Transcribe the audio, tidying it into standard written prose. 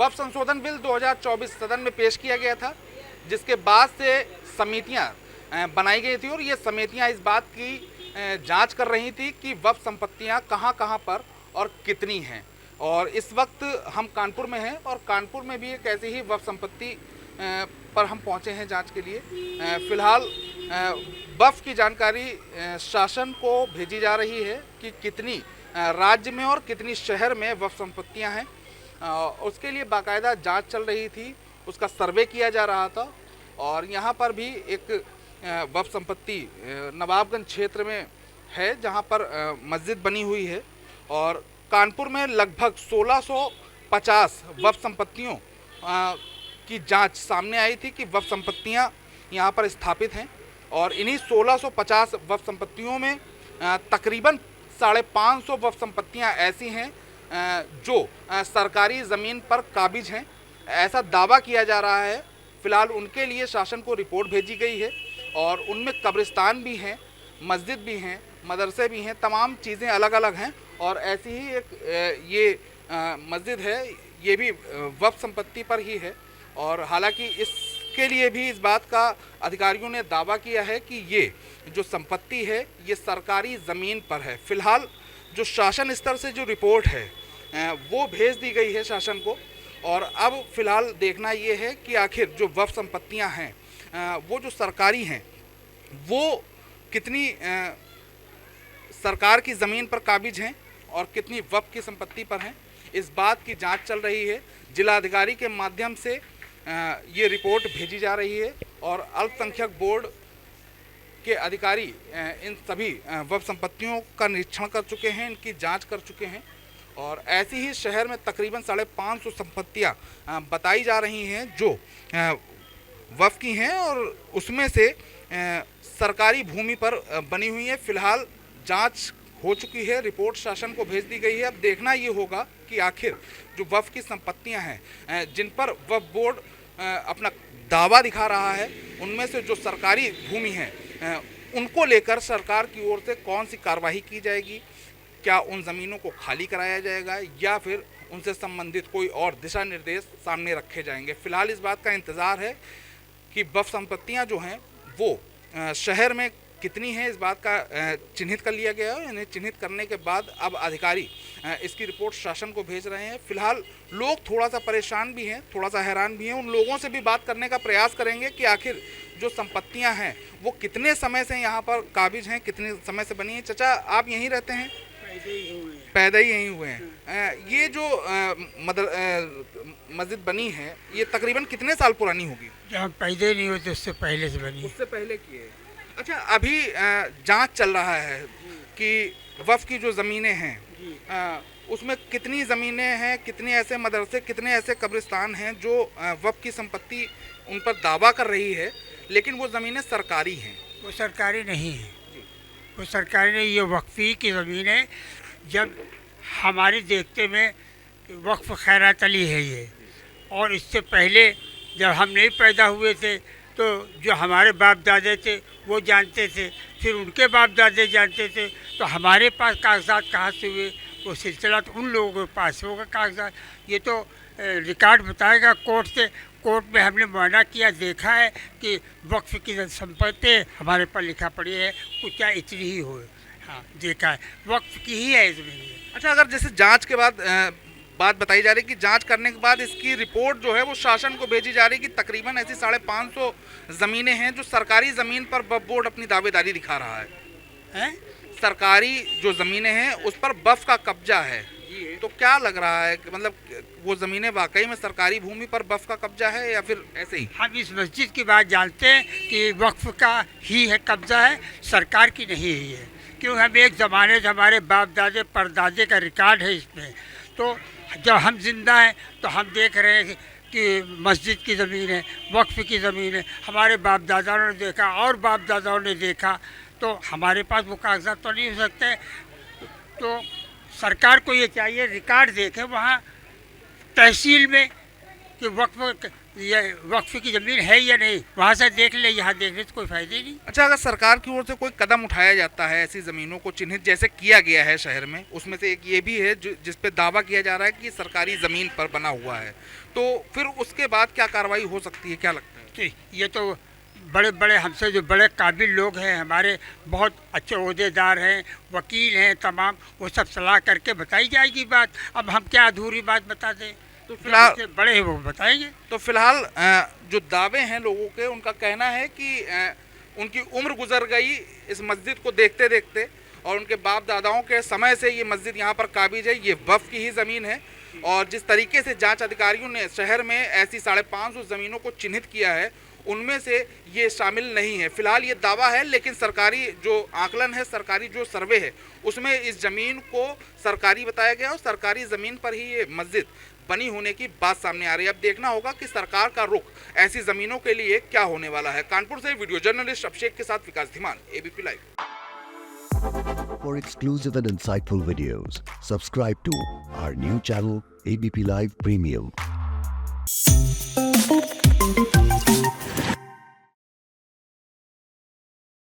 वक्फ संशोधन बिल 2024 सदन में पेश किया गया था, जिसके बाद से समितियां बनाई गई थी और ये समितियां इस बात की जांच कर रही थी कि वक्फ संपत्तियां कहां पर और कितनी हैं। और इस वक्त हम कानपुर में हैं और कानपुर में भी एक ऐसी ही वक्फ संपत्ति पर हम पहुंचे हैं जांच के लिए। फिलहाल वक्फ की जानकारी शासन को भेजी जा रही है कि कितनी राज्य में और कितनी शहर में वक्फ संपत्तियां हैं। उसके लिए बाकायदा जांच चल रही थी, उसका सर्वे किया जा रहा था। और यहाँ पर भी एक वक्फ संपत्ति नवाबगंज क्षेत्र में है जहाँ पर मस्जिद बनी हुई है। और कानपुर में लगभग 1650 वक्फ संपत्तियों की जांच सामने आई थी कि वक्फ संपत्तियां यहाँ पर स्थापित हैं। और इन्हीं 1650 वक्फ संपत्तियों में तकरीबन 550 वक्फ संपत्तियां ऐसी हैं जो सरकारी ज़मीन पर काबिज हैं, ऐसा दावा किया जा रहा है। फ़िलहाल उनके लिए शासन को रिपोर्ट भेजी गई है और उनमें कब्रिस्तान भी हैं, मस्जिद भी हैं, मदरसे भी हैं, तमाम चीज़ें अलग अलग हैं। और ऐसी ही एक ये मस्जिद है, ये भी वक्फ संपत्ति पर ही है। और हालांकि इसके लिए भी इस बात का अधिकारियों ने दावा किया है कि ये जो संपत्ति है ये सरकारी ज़मीन पर है। फ़िलहाल जो शासन स्तर से जो रिपोर्ट है वो भेज दी गई है शासन को। और अब फ़िलहाल देखना ये है कि आखिर जो वक्फ संपत्तियां हैं वो जो सरकारी हैं वो कितनी सरकार की ज़मीन पर काबिज हैं और कितनी वक्फ की संपत्ति पर हैं, इस बात की जांच चल रही है। जिलाधिकारी के माध्यम से ये रिपोर्ट भेजी जा रही है और अल्पसंख्यक बोर्ड के अधिकारी इन सभी वक्फ संपत्तियों का निरीक्षण कर चुके हैं, इनकी जांच कर चुके हैं। और ऐसी ही शहर में तकरीबन 550 संपत्तियां बताई जा रही हैं जो वक्फ की हैं और उसमें से सरकारी भूमि पर बनी हुई है। फ़िलहाल जांच हो चुकी है, रिपोर्ट शासन को भेज दी गई है। अब देखना ये होगा कि आखिर जो वक्फ की संपत्तियां हैं जिन पर वक्फ बोर्ड अपना दावा दिखा रहा है, उनमें से जो सरकारी भूमि है उनको लेकर सरकार की ओर से कौन सी कार्रवाई की जाएगी, क्या उन ज़मीनों को खाली कराया जाएगा या फिर उनसे संबंधित कोई और दिशा निर्देश सामने रखे जाएंगे। फ़िलहाल इस बात का इंतज़ार है कि वक्फ संपत्तियां जो हैं वो शहर में कितनी है, इस बात का चिन्हित कर लिया गया है। इन्हें चिन्हित करने के बाद अब अधिकारी इसकी रिपोर्ट शासन को भेज रहे हैं। फिलहाल लोग थोड़ा सा परेशान भी हैं, थोड़ा सा हैरान भी हैं। उन लोगों से भी बात करने का प्रयास करेंगे कि आखिर जो संपत्तियां हैं वो कितने समय से यहाँ पर काबिज हैं, कितने समय से बनी हैं। चाचा, आप यहीं रहते हैं? पैदा ही यहीं हुए हैं। ये जो मस्जिद बनी है ये तकरीबन कितने साल पुरानी होगी? जब हम पैदा ही नहीं होते उससे पहले से बनी। उससे पहले की है। अच्छा, अभी जांच चल रहा है कि वक्फ की जो ज़मीनें हैं उसमें कितनी ज़मीनें हैं, कितने ऐसे मदरसे, कितने ऐसे कब्रिस्तान हैं जो वक्फ की संपत्ति उन पर दावा कर रही है, लेकिन वो ज़मीनें सरकारी हैं। वो सरकारी नहीं है, वो सरकारी नहीं, ये वक्फी की ज़मीन है। जब हमारे देखते में वक्फ खैरात अली है ये, और इससे पहले जब हम नहीं पैदा हुए थे तो जो हमारे बाप दादे थे वो जानते थे, फिर उनके बाप दादे जानते थे, तो हमारे पास कागजात कहाँ से हुए? वो सिलसिला तो उन लोगों के पास होगा कागजात। ये तो रिकॉर्ड बताएगा कोर्ट से। कोर्ट में हमने मुआयना किया, देखा है कि वक्फ की संपत्ति हमारे पर लिखा पड़ी है, कुछ क्या इतनी ही हो। हाँ, देखा है, वक्फ की ही है इसमें। अच्छा, अगर जैसे जांच के बाद बात बताई जा रही है कि जांच करने के बाद इसकी रिपोर्ट जो है वो शासन को भेजी जा रही है कि तकरीबन ऐसी 550 ज़मीनें हैं जो सरकारी ज़मीन पर वक्फ बोर्ड अपनी दावेदारी दिखा रहा है। सरकारी जो ज़मीनें हैं उस पर वक्फ का कब्जा है, तो क्या लग रहा है कि मतलब वो ज़मीनें वाकई में सरकारी भूमि पर वक्फ का कब्जा है या फिर ऐसे ही? हम इस मस्जिद की बात जानते हैं कि वक्फ का ही है, कब्जा है, सरकार की नहीं है। क्यों, हम एक ज़माने से हमारे बाप दादे परदादे का रिकॉर्ड है इसमें। तो जब हम जिंदा हैं तो हम देख रहे हैं कि मस्जिद की ज़मीन है, वक्फ की ज़मीन है, हमारे बाप दादाओं ने देखा और बाप दादाओं ने देखा, तो हमारे पास वो कागजात तो नहीं हो सकते। तो सरकार को ये चाहिए रिकॉर्ड देखे, वहाँ तहसील में कि वक्फ की ज़मीन है या नहीं, वहाँ से देख ले, यहाँ देखने से कोई फ़ायदा ही नहीं। अच्छा, अगर सरकार की ओर से कोई कदम उठाया जाता है ऐसी ज़मीनों को चिन्हित जैसे किया गया है शहर में, उसमें से एक ये भी है जिस पे दावा किया जा रहा है कि ये सरकारी ज़मीन पर बना हुआ है, तो फिर उसके बाद क्या कार्रवाई हो सकती है, क्या लगता है? तो ये तो बड़े बड़े हमसे जो बड़े काबिल लोग हैं, हमारे बहुत अच्छे ओहदेदार हैं, वकील हैं तमाम, वो सब सलाह करके बताई जाएगी बात। अब हम क्या अधूरी बात बता दें, तो फिलहाल बड़े हैं वो बताएंगे। तो फिलहाल जो दावे हैं लोगों के, उनका कहना है कि उनकी उम्र गुजर गई इस मस्जिद को देखते देखते, और उनके बाप दादाओं के समय से ये मस्जिद यहाँ पर काबिज है, ये वक्फ की ही ज़मीन है। और जिस तरीके से जांच अधिकारियों ने शहर में ऐसी 550 ज़मीनों को चिन्हित किया है, उनमें से ये शामिल नहीं है। फिलहाल ये दावा है, लेकिन सरकारी जो आकलन है, सरकारी जो सर्वे है, उसमें इस ज़मीन को सरकारी बताया गया और सरकारी ज़मीन पर ही ये मस्जिद बनी होने की बात सामने आ रही है। अब देखना होगा कि सरकार का रुख ऐसी ज़मीनों के लिए क्या होने वाला है। कानपुर से वीडियो जर्नलिस्ट अभिषेक के साथ Vikas Dhiman, ABP live. For exclusive and insightful videos, subscribe to our new channel ABP Live Premium.